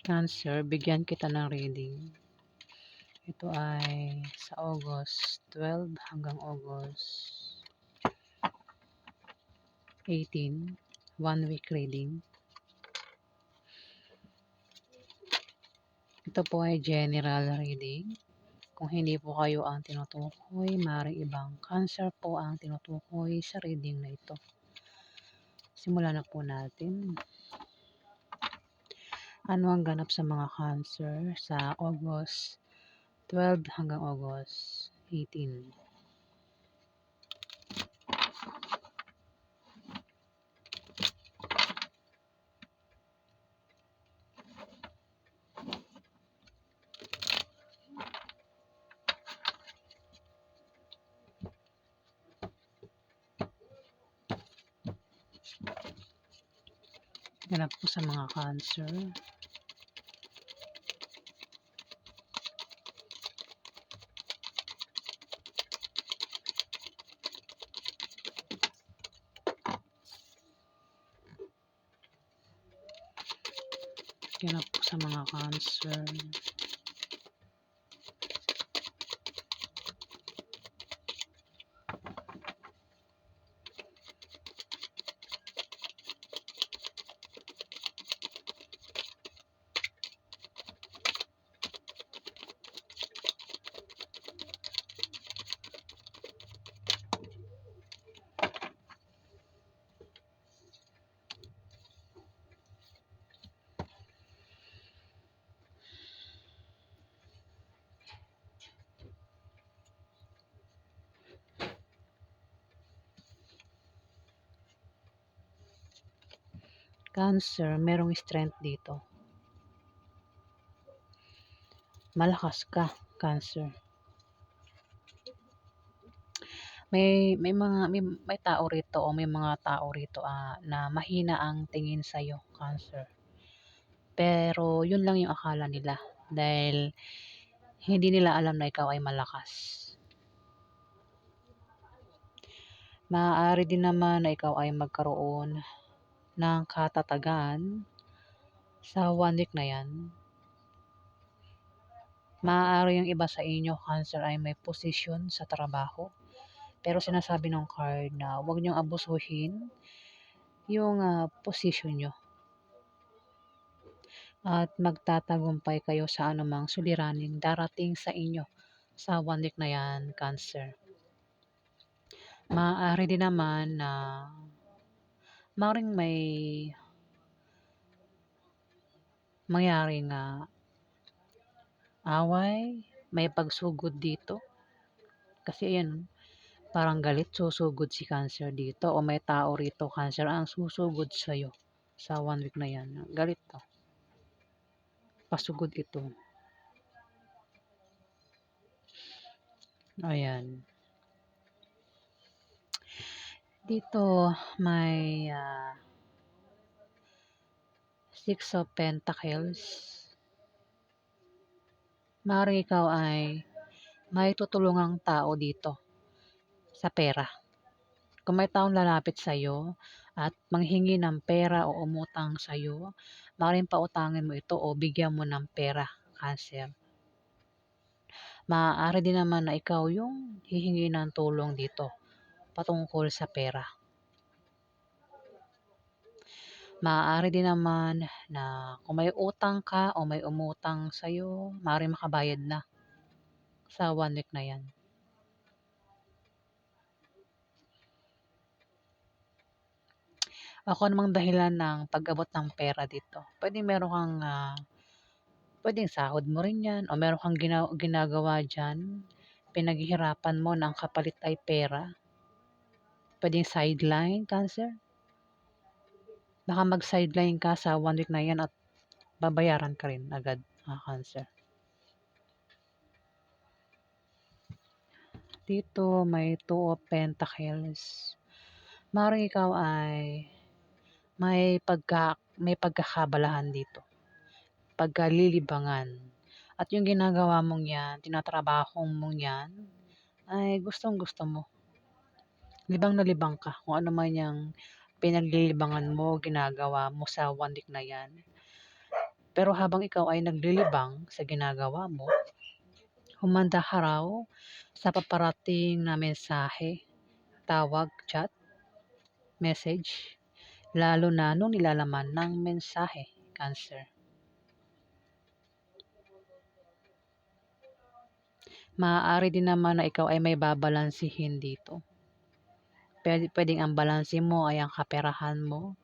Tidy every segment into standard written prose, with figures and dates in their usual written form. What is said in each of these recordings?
Cancer, bigyan kita ng reading. Ito ay sa August 12 hanggang August 18, 1 week reading. Ito po ay general reading. Kung hindi po kayo ang tinutukoy, maaaring ibang Cancer po ang tinutukoy sa reading na ito. Simulan na po natin. Ano ang ganap sa mga Cancer sa August 12 hanggang August 18? Ganap po sa mga Cancer. Ganap po sa mga Cancer. Cancer, merong strength dito. Malakas ka, Cancer. May tao rito o may mga tao rito na mahina ang tingin sa iyo, Cancer. Pero yun lang yung akala nila dahil hindi nila alam na ikaw ay malakas. Maaari din naman na ikaw ay magkaroon ng katatagan sa 1 week na yan. Maaari yung iba sa inyo, Cancer, ay may posisyon sa trabaho. Pero sinasabi ng card na huwag niyong abusuhin yung posisyon nyo. At magtatagumpay kayo sa anumang suliraning darating sa inyo sa 1 week na yan, Cancer. Maaari din naman na maaaring may mangyaring away, may pagsugod dito. Kasi ayan, parang galit, susugod si Cancer dito o may tao rito, Cancer, ang susugod sa'yo sa 1 week na yan. Galit to. Pasugod ito. Ayan. Dito may 6 of Pentacles. Maaaring ikaw ay may tutulungang tao dito sa pera. Kung may taong lalapit sa iyo at manghingi ng pera o umutang sa iyo, maaaring pautangin mo ito o bigyan mo ng pera, Cancer. Maaari din naman na ikaw yung hihingi ng tulong dito patungkol sa pera. Maaari din naman na kung may utang ka o may umutang sa'yo, maaaring makabayad na sa 1 week na yan. Ako namang dahilan ng pag-abot ng pera dito. Pwedeng meron kang, pwedeng sahod mo rin yan o meron kang ginagawa dyan, pinaghihirapan mo ng kapalit ay pera. Pwedeng sideline, Cancer. Baka mag-sideline ka sa 1 week na yan at babayaran ka rin agad, Cancer. Dito may 2 of Pentacles. Maaaring ikaw ay may pagkakabalahan dito. Pagkalilibangan. At yung ginagawa mong yan, tinatrabaho mong yan, ay gustong-gusto mo. Libang na libang ka kung ano man yung pinaglilibangan mo, ginagawa mo sa 1 week na yan. Pero habang ikaw ay naglilibang sa ginagawa mo, humanda ka raw sa paparating na mensahe, tawag, chat, message, lalo na nung nilalaman ng mensahe, Cancer. Maaari din naman na ikaw ay may babalansihin dito. Pwedeng ang balanse mo ay ang kaperahan mo,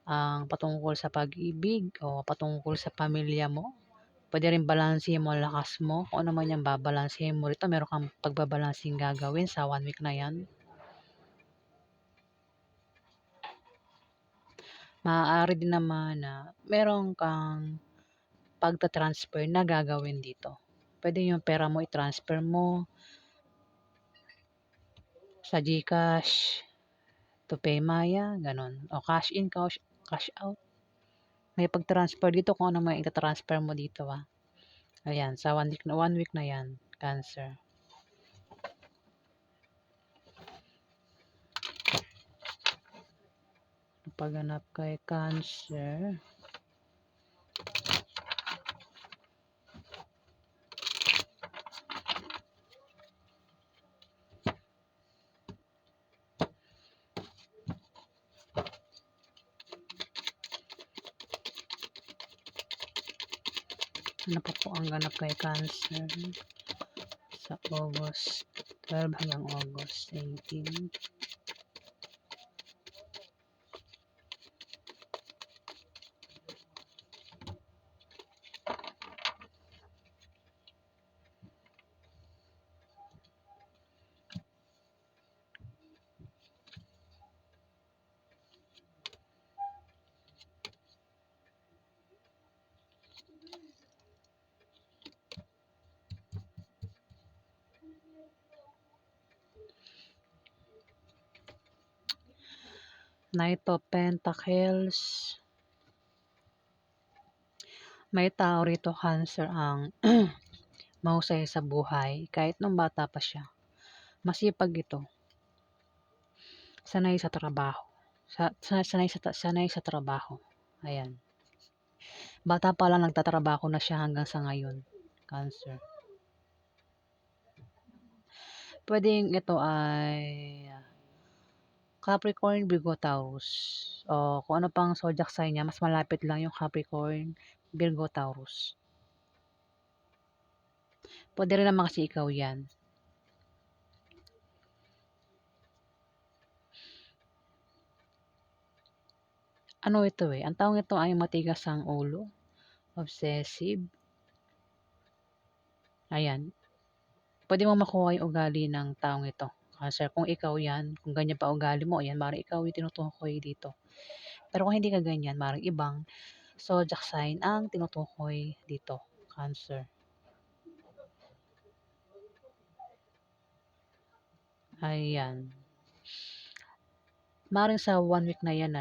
ang patungkol sa pag-ibig o patungkol sa pamilya mo. Pwede rin balansehin mo ang lakas mo. Kung ano man yung babalansehin mo rito, meron kang pagbabalansing gagawin sa 1 week na yan. Maaari din naman na meron kang pagta-transfer na gagawin dito. Pwede yung pera mo i-transfer mo sa GCash, to Paymaya, ganun. O cash in, cash out. May pag-transfer dito kung ano may ita-transfer mo dito Ayan, sa 1 week na yan, Cancer. Paghanap kay Cancer. Ano pa po ang ganap kay Cancer sa August 12 hanggang August 18? Knight of Pentacles. May tao rito, Cancer, ang mahusay sa buhay kahit nung bata pa siya. Masipag ito. Sanay sa trabaho. Sanay sa trabaho. Ayan. Bata pa lang nagtatrabaho na siya hanggang sa ngayon, Cancer. Pwedeng ito ay Capricorn, Virgo, Taurus. O kung ano pang zodiac sign niya, mas malapit lang yung Capricorn, Virgo, Taurus. Pwede rin naman kasi ikaw yan. Ano ito ang taong ito ay matigas ang ulo, obsessive. Ayan. Pwede mo makuha yung ugali ng taong ito. Cancer, kung ikaw yan, kung ganyan pa ugali mo, ayan, maaaring ikaw yung tinutukoy dito. Pero kung hindi ka ganyan, maaaring ibang zodiac sign ang tinutukoy dito, Cancer. Ayan. Maaaring sa 1 week na yan,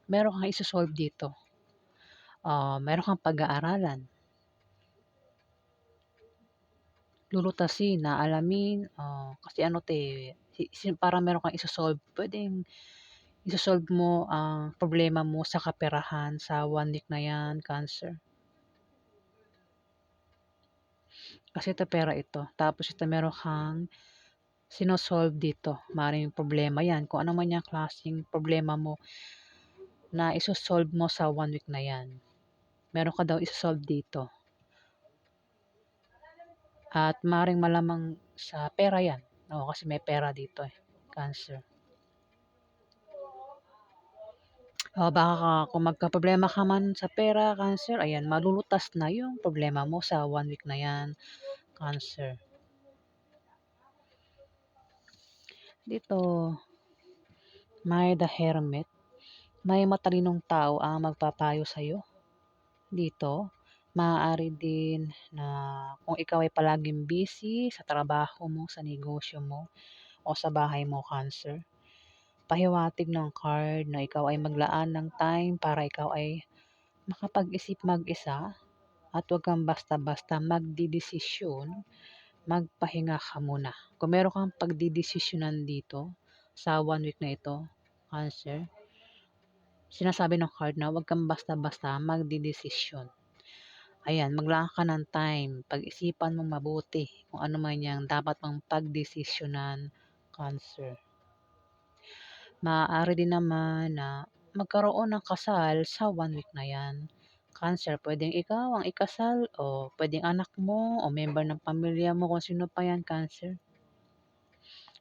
meron kang isosolve dito. Meron kang pag-aaralan. Lulutasin na alamin, kasi parang meron kang isosolve. Pwedeng isosolve mo ang problema mo sa kaperahan sa 1 week na yan, Cancer. Kasi ito pera ito. Tapos ito meron kang sinosolve dito. Maaaring problema yan. Kung ano man yung klaseng problema mo na isosolve mo sa 1 week na yan. Meron ka daw isosolve dito. At maaaring malamang sa pera yan. Oo, kasi may pera dito Cancer. Baka kung magkaproblema ka man sa pera, Cancer, ayan, malulutas na yung problema mo sa 1 week na yan, Cancer. Dito, may The Hermit. May matalinong tao ang magpapayo sa'yo. Dito, maaari din na kung ikaw ay palaging busy sa trabaho mo, sa negosyo mo, o sa bahay mo, Cancer, pahiwatig ng card na ikaw ay maglaan ng time para ikaw ay makapag-isip mag-isa at huwag kang basta-basta magdidesisyon, magpahinga ka muna. Kung meron kang pagdidesisyonan dito sa 1 week na ito, Cancer, Sinasabi ng card na huwag kang basta-basta magdedesisyon. Ayan, maglaan ka ng time, pag-isipan mong mabuti kung ano man yang dapat mong pagdesisyonan, Cancer. Maaari din naman na magkaroon ng kasal sa 1 week na yan. Cancer, pwedeng ikaw ang ikasal o pwedeng anak mo o member ng pamilya mo kung sino pa yan, Cancer.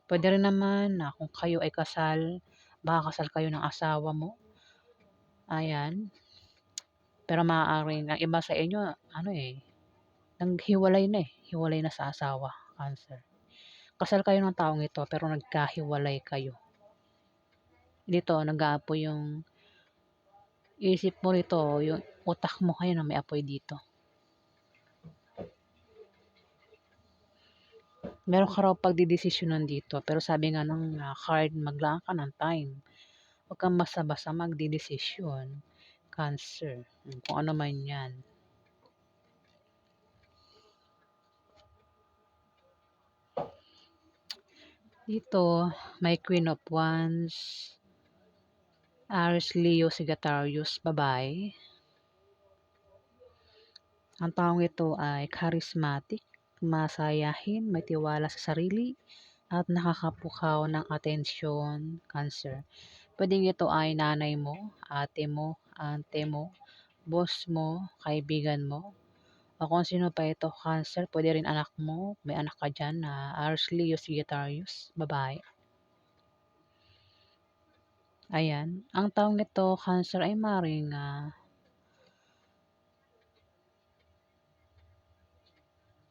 Pwede rin naman na kung kayo ay kasal, baka kasal kayo ng asawa mo. Ayan. Pero maaaring ang iba sa inyo, ano eh, naghiwalay na eh. Hiwalay na sa asawa, Cancer. Kasal kayo ng taong ito pero nagkahiwalay kayo. Dito, nag-aapoy yung isip mo rito, yung utak mo kayo na may apoy dito. Meron ka raw pagdidesisyonan dito pero sabi nga ng card, maglaan ka ng time. Huwag kang basta-basta magdedesisyon, Cancer. Kung ano man yan. Dito, may Queen of Wands, Aries, Leo, Sagittarius, babae. Ang taong ito ay charismatic, masayahin, may tiwala sa sarili, at nakakapukaw ng atensyon, Cancer. Pwedeng ito ay nanay mo, ate mo, ante mo, boss mo, kaibigan mo, o kung sino pa ito, Cancer. Pwede rin anak mo, may anak ka dyan na Aries, Leo, Sagittarius, babae. Ayan, ang taong nito, Cancer, ay maring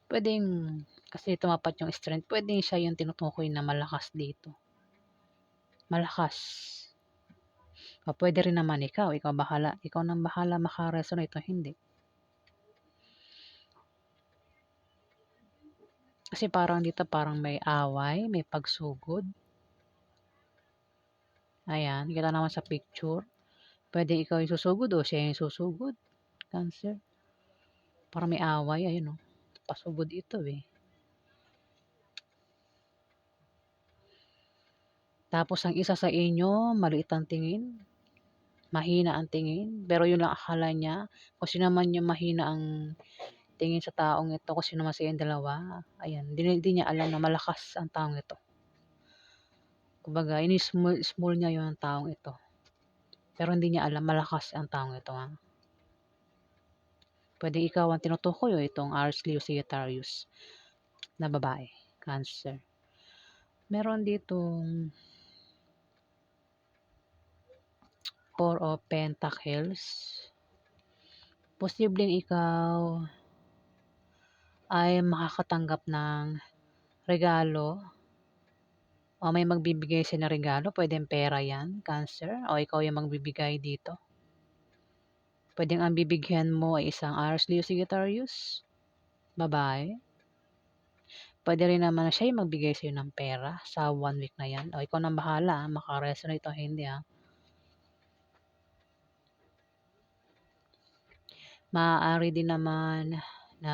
pwedeng, kasi tumapat yung strength, pwedeng siya yung tinutukoy na malakas dito. Malakas. O pwede rin naman ikaw nang bahala maka-resonate o hindi. Kasi parang dito parang may away, may pagsugod. Ayan, kita naman sa picture. Pwede ikaw yung susugod o siya yung susugod. Cancer. Parang may away, ayun o. Pasugod ito eh. Tapos ang isa sa inyo, maliit ang tingin, mahina ang tingin, pero yun lang akala niya. Kung sino man yung mahina ang tingin sa taong ito, kung sino man sa yung dalawa, ayan, di niya alam na malakas ang taong ito. Kumbaga, ini-small niya yung taong ito. Pero hindi niya alam, malakas ang taong ito. Ha? Pwede ikaw ang tinutukoy o itong Aries, Leo, Sagittarius na babae, Cancer. Meron ditong Four of Pentacles. Posibleng ikaw ay makakatanggap ng regalo o may magbibigay sa na regalo. Pwedeng pera yan, Cancer, o ikaw yung magbibigay dito. Pwedeng ang bibigyan mo ay isang Aries, Leo, Sagittarius, babae. Pwede rin naman na siya yung magbigay sa'yo ng pera sa 1 week na yan. O ikaw nang bahala, maka-resonate o hindi ha. Maaari din naman na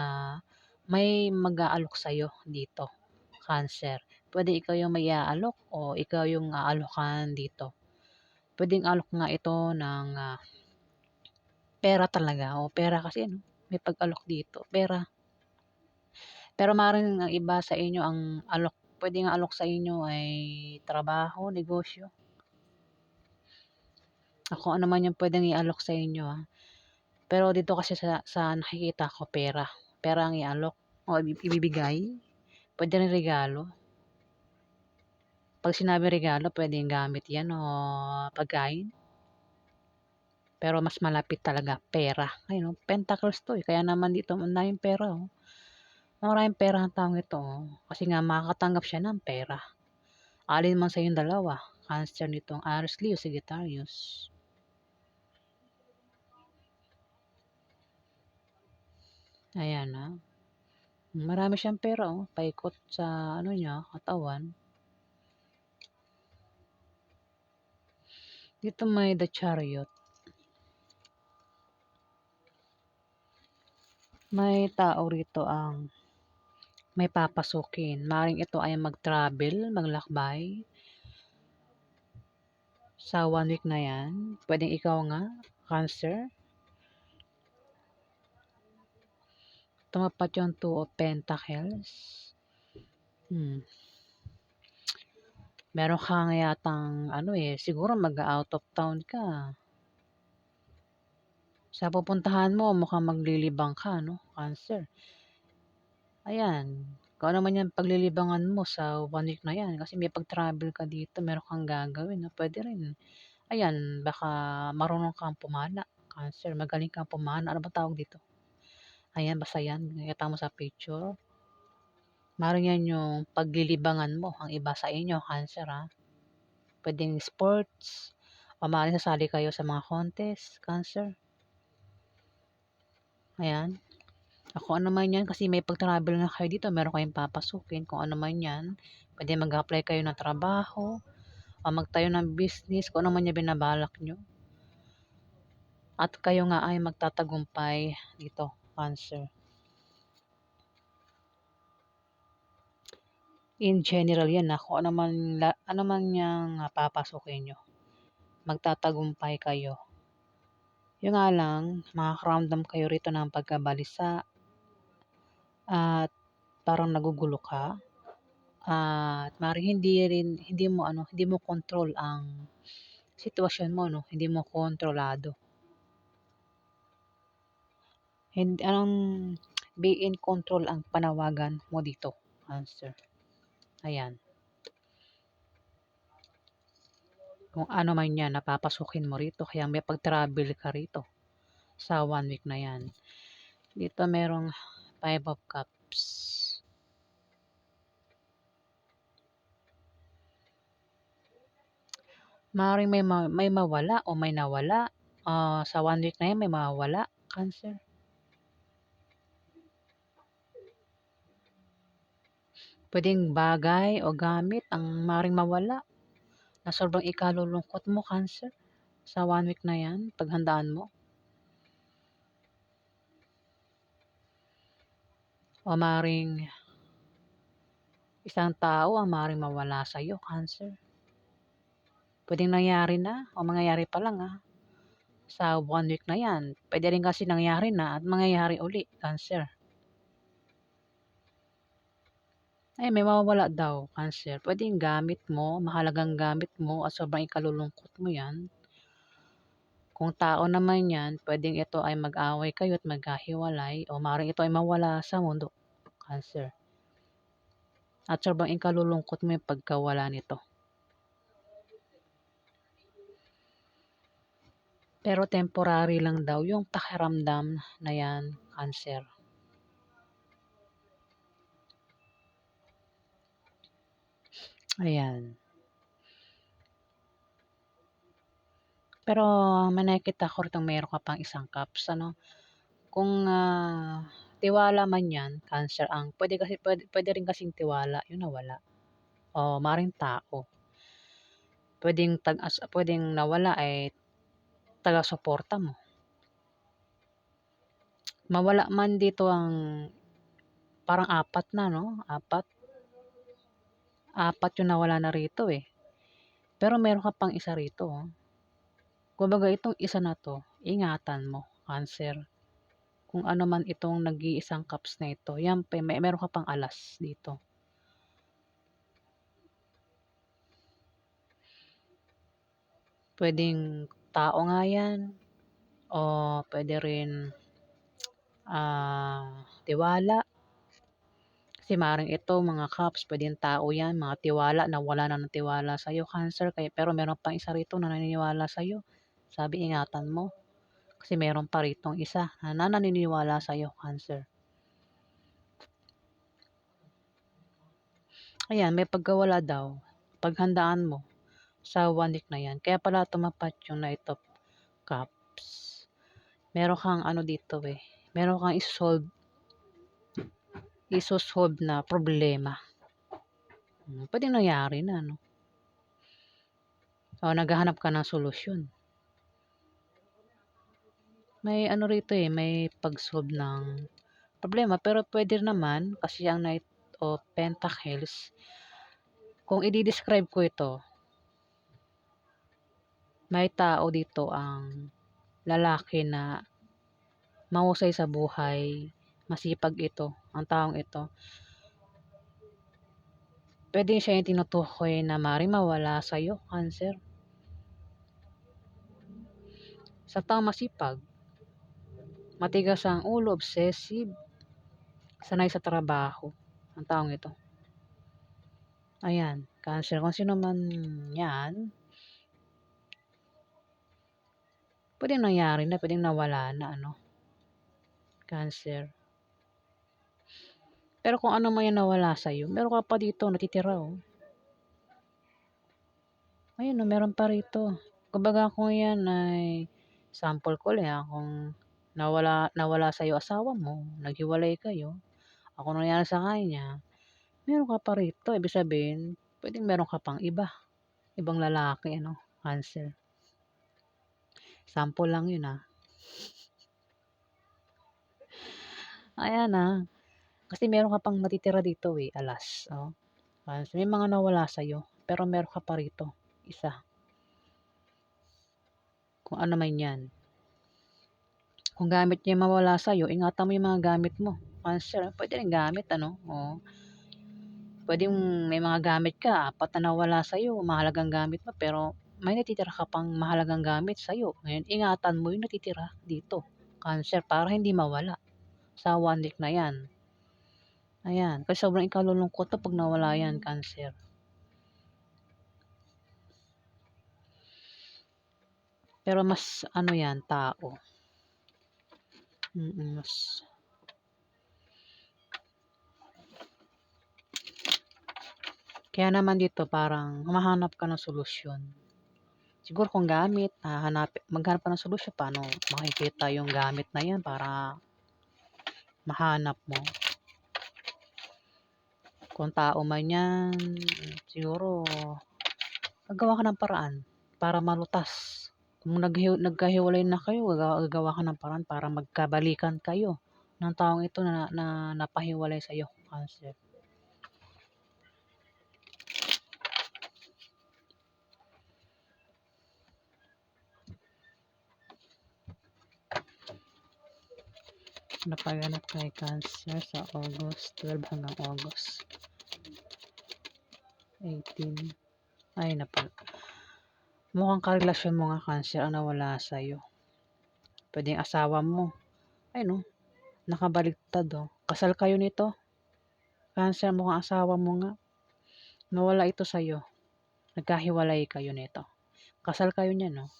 may mag-aalok sa'yo dito, Cancer. Pwede ikaw yung may aalok o ikaw yung aalokan dito. Pwedeng alok nga ito ng pera talaga o pera kasi ano, may pag-alok dito, pera. Pero maaaring ang iba sa inyo ang alok, pwedeng ang alok sa inyo ay trabaho, negosyo. Ako ano man yung pwedeng i-alok sa inyo ha. Pero dito kasi sa nakikita ko pera. Pera ang i-alok o ibibigay. Pwede rin regalo. Pag sinabi regalo, pwedeng gamit yan o pagkain. Pero mas malapit talaga pera. Ayun, pentacles to eh. Kaya naman dito, maraming pera oh. Maraming pera ang taong ito oh. Kasi nga makakatanggap siya ng pera. Alin man sa yung dalawa. Cancer nitong Aries, Leo, Sagittarius. Ayan ha. Marami siyang pera oh. Paikot sa ano niya, katawan. Dito may The Chariot. May tao rito ang may papasukin. Maring ito ay mag-travel, maglakbay Sa 1 week na yan, pwedeng ikaw nga, Cancer, tumapat yung 2 of Pentacles. Meron ka nga yatang siguro mag-out of town ka. Sa pupuntahan mo, mukhang maglilibang ka, no, Cancer. Ayan, kung ano man yan paglilibangan mo sa 1 week na yan, kasi may pag-travel ka dito, meron kang gagawin, no, pwede rin. Ayan, baka marunong kang pumana, Cancer, magaling kang pumana, ano ba tawag dito? Ayan, basta yan, nakita mo sa picture. Maaaring yan yung paglilibangan mo, ang iba sa inyo, Cancer, ha. Pwedeng sports, o maaaring sasali kayo sa mga contest, Cancer. Ayan. Kung ano man yan, kasi may pag-travel na kayo dito, meron kayong papasukin. Kung ano man yan, pwede mag-apply kayo ng trabaho, o magtayo ng business, kung ano man yung binabalak nyo. At kayo nga ay magtatagumpay dito, Cancer. In general yan, kung ano man yung papasukin nyo, magtatagumpay kayo. Yung nga lang, makakaramdam kayo rito ng pagkabalisa at parang nagugulo ka. At maaaring hindi mo control ang sitwasyon mo, no? Hindi mo kontrolado. Hindi be in control ang panawagan mo dito, Cancer. Ayan. Kung ano man yan, napapasukin mo rito, kaya may pag-travel ka rito sa 1 week na yan. Dito merong 5 of Cups. Maaaring may mawala o may nawala. Sa 1 week na yan, may mawala, Cancer. Pwedeng bagay o gamit ang maaaring mawala na sobrang ikalulungkot mo, Cancer. Sa 1 week na yan, paghandaan mo. O maaaring isang tao ang maaaring mawala sa iyo, Cancer. Pwedeng nangyari na o mangyayari pa lang sa 1 week na yan. Pwede rin kasi nangyari na at mangyayari uli, Cancer. Ay, may mawawala daw, Cancer. Pwedeng gamit mo, mahalagang gamit mo at sobrang ikalulungkot mo yan. Kung tao naman yan, pwedeng ito ay mag-away kayo at magkahiwalay o maaaring ito ay mawala sa mundo, Cancer. At sobrang ikalulungkot mo yung pagkawala nito. Pero temporary lang daw yung pakiramdam na yan, Cancer. Ayan. Pero may nakikita ko ritong meron ka pang isang cups, ano? Kung tiwala man yan, Cancer, pwede rin kasing tiwala, yun nawala. O maring tao. Pwedeng nawala ay taga-suporta mo. Mawala man dito ang parang 4 na, no? 4. 4 yung nawala na rito eh. Pero meron ka pang isa rito. Kumbaga itong isa na to, ingatan mo, Cancer. Kung ano man itong nag-iisang cups na ito, yan, meron ka pang alas dito. Pwedeng tao nga yan, o pwede rin tiwala. Kasi maaaring ito, mga cups, pwedeng tao yan, mga tiwala na wala na ng tiwala sa'yo, Cancer. Pero meron pang isa rito na naniniwala sa'yo. Sabi, ingatan mo. Kasi meron pa ritong isa na naniniwala sa'yo, Cancer. Ayan, may pagkawala daw. Paghandaan mo sa 1 week na yan. Kaya pala tumapat yung Knight of Cups. Meron kang dito eh. Meron kang isosolve na problema. Pwede nangyari na, no? O naghahanap ka ng solusyon. May rito eh, may pag-solve ng problema. Pero pwede naman, kasi ang Knight of Pentacles, kung i-describe ko ito, May tao dito ang lalaki na mahusay sa buhay, masipag ito, ang taong ito. Puwede siya yung tinutukoy na maaaring mawala sa'yo, Cancer. Sa taong masipag, matigas ang ulo, obsessive, sanay sa trabaho, ang taong ito. Ayan, Cancer, kung sino man 'yan, puwedeng nangyari na, puwedeng nawala na ano, Cancer. Pero kung ano man 'yang nawala sa'yo, meron ka pa dito natitira, oh. Ayun, oh, meron pa rito. Kumbaga kung 'yan ay sample ko lang, kung nawala sa'yo asawa mo, naghiwalay kayo, kung ano nangyari sa kanya, meron ka pa rito. Ibig sabihin, puwedeng meron ka pang iba, ibang lalaki ano, Cancer. Sample lang 'yun, Ayan, kasi meron ka pang natitira dito, eh, alas, oh. Cancer, may mga nawala sa'yo, pero meron ka pa rito, isa. Kung ano man 'yan. Kung gamit niya mawala sa'yo, ingatan mo yung mga gamit mo. Cancer, puwede ring gamit ano, oo. Puwedeng may mga gamit ka, 4 na nawala sa'yo, mahalagang gamit mo, pero may natitira ka pang mahalagang gamit sa'yo. Ngayon, ingatan mo yung natitira dito, Cancer, para hindi mawala sa 1 week na 'yan. Ayan, kasi sobrang ikalulungkot 'to 'pag nawala 'yan, Cancer. Pero mas ano 'yan, tao. Mas kaya naman dito parang humahanap ka ng solusyon. Siguro kung gamit, maghanap ka ng solusyon paano makikita yung gamit na 'yan para mahanap mo. Kung tao man 'yan, siguro gagawa ka ng paraan para malutas. Kung nagkahiwalay na kayo, gagawa ka ng paraan para magkabalikan kayo ng taong ito na napahiwalay sa'yo, Cancer. Napaganap kay Cancer sa August 12 hanggang August 18. Ay, mukhang karelasyon mo nga, Cancer, ang nawala sa'yo. Puwedeng asawa mo. Ay no, nakabaliktad, oh. Kasal kayo nito, Cancer, mukhang asawa mo nga. Nawala ito sa'yo. Nagkahiwalay kayo nito. Kasal kayo niyan, no?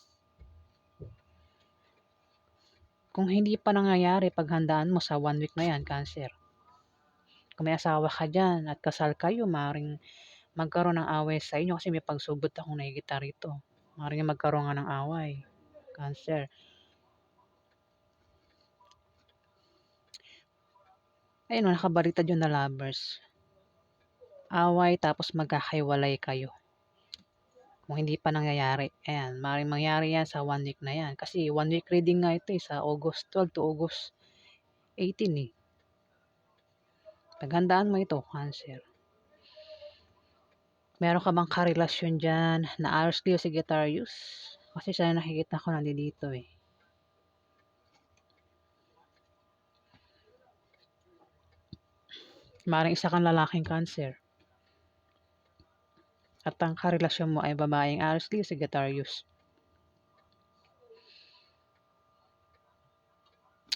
Kung hindi pa nangyayari, paghandaan mo sa 1 week na yan, Cancer. Kung may asawa ka dyan at kasal kayo, maaaring magkaroon ng away sa inyo kasi may pagsubot akong nakikita rito. Maaaring magkaroon nga ng away, Cancer. Ayun, no, nakabaliktad yun na lovers. Away tapos magkakahiwalay kayo. Kung hindi pa nangyayari, ayan, maaaring mangyari yan sa 1 week na yan. Kasi 1 week reading nga ito, sa August 12 to August 18, eh. Paghandaan mo ito, Cancer. Meron ka bang karelasyon dyan na Aries, Leo, Sagittarius? Kasi siya nakikita ko nandito, eh. Maaaring isa kang lalaking Cancer. At ang karelasyon mo ay babaeng Aries, Leo, Sagittarius.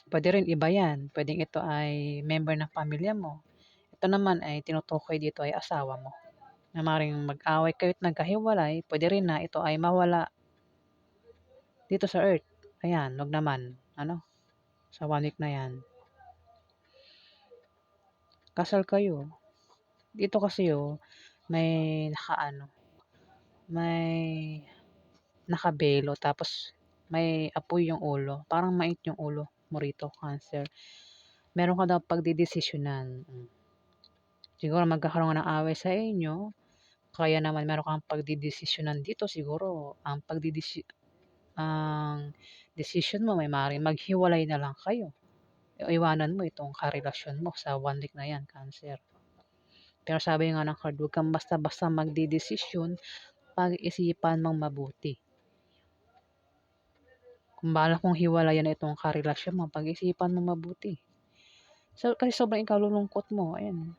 Pwede rin iba yan. Pwedeng ito ay member ng pamilya mo. Ito naman ay tinutukoy dito ay asawa mo. Na maaaring mag-away kayo at nagkahiwalay, pwede rin na ito ay mawala dito sa earth. Ayan, wag naman. Ano? Sa 1 week na yan. Kasal kayo. Dito kasi, may may nakabelo tapos may apoy yung ulo. Parang mait yung ulo mo rito, Cancer. Meron ka daw pagdedesisyonan. Siguro magkakaroon ng away sa inyo. Kaya naman meron kang pagdedesisyonan dito. Siguro ang decision mo may maaaring maghiwalay na lang kayo. Iwanan mo itong karelasyon mo sa 1 week na yan, Cancer. Pero sabi nga ng card, huwag kang basta-basta magdedesisyon, pag-isipan mong mabuti. Kung balak mong hiwalayan itong karelasyon mo, pag-isipan mo mabuti. Kasi sobrang ikalulungkot mo, ayan,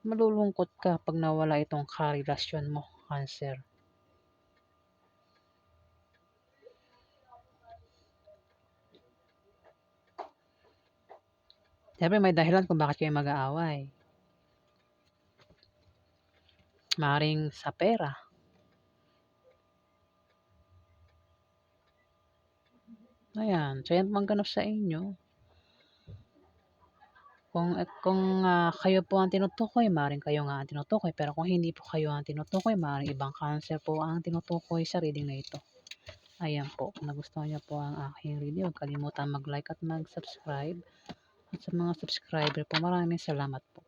malulungkot ka 'pag nawala itong karelasyon mo, Cancer. Siyempre may dahilan kung bakit kayo mag-aaway. Maaaring sa pera. Ayan, so yan po ang ganap sa inyo. Kung kayo po ang tinutukoy, maaaring kayo nga ang tinutukoy, pero kung hindi po kayo ang tinutukoy, maaaring ibang Cancer po ang tinutukoy sa reading na ito. Ayan po, kung nagustuhan niyo po ang aking reading, huwag kalimutang mag-like at mag-subscribe. At sa mga subscriber po, maraming salamat po.